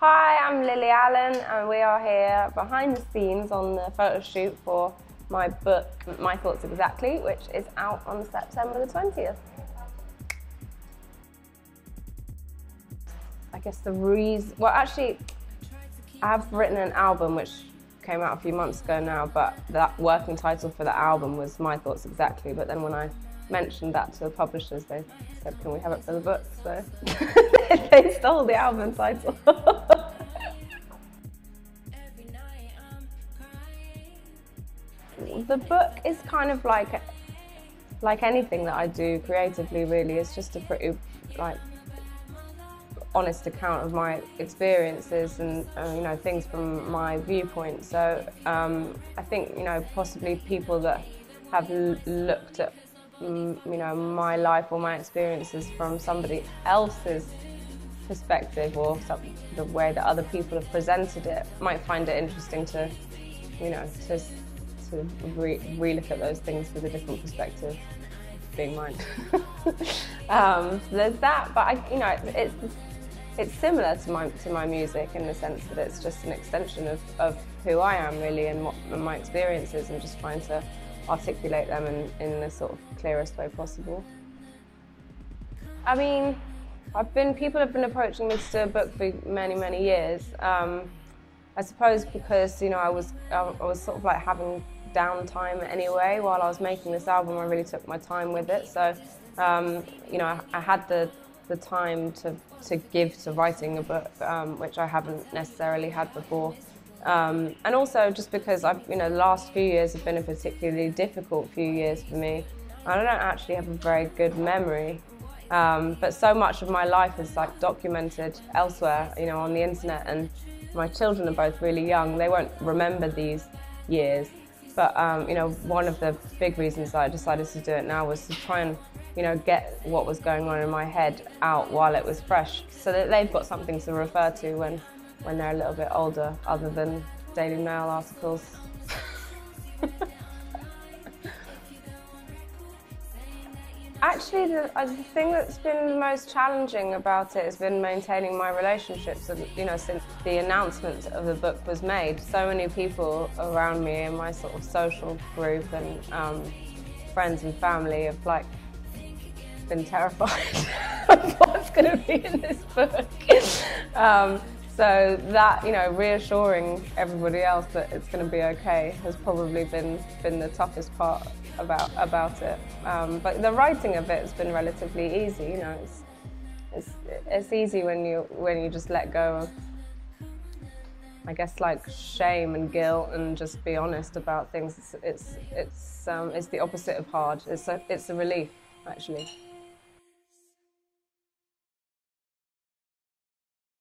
Hi, I'm Lily Allen and we are here behind the scenes on the photo shoot for my book, My Thoughts Exactly, which is out on September the 20th. I guess the reason, well actually, I've written an album which came out a few months ago now, but that working title for the album was My Thoughts Exactly, but then when I mentioned that to the publishers, they said, can we have it for the book? So they stole the album title. The book is kind of like anything that I do creatively, really. It's just a pretty honest account of my experiences and you know, things from my viewpoint. So I think, you know, possibly people that have looked at you know, my life or my experiences from somebody else's perspective, or the way that other people have presented it, might find it interesting to, you know, to re-look at those things with a different perspective, being mine. So there's that, but you know, it's similar to my music in the sense that it's just an extension of who I am, really, and my experiences, and just trying to articulate them in the sort of clearest way possible. I mean, people have been approaching me to do a book for many years. I suppose because, you know, I was sort of like having downtime anyway while I was making this album. I really took my time with it, so you know, I had the time to give to writing a book, which I haven't necessarily had before. And also just because you know, the last few years have been a particularly difficult few years for me. I don't actually have a very good memory, but so much of my life is like documented elsewhere, you know, on the internet, and my children are both really young. They won't remember these years, but you know, one of the big reasons I decided to do it now was to try and, you know, get what was going on in my head out while it was fresh, so that they've got something to refer to when they're a little bit older, other than Daily Mail articles. Actually, the thing that's been the most challenging about it has been maintaining my relationships. You know, since the announcement of the book was made, so many people around me in my sort of social group and friends and family have like been terrified of what's going to be in this book. So that, you know, reassuring everybody else that it's going to be okay has probably been the toughest part about it. But the writing of it has been relatively easy. You know, it's easy when you just let go of, I guess, like shame and guilt, and just be honest about things. It's the opposite of hard. It's a relief, actually.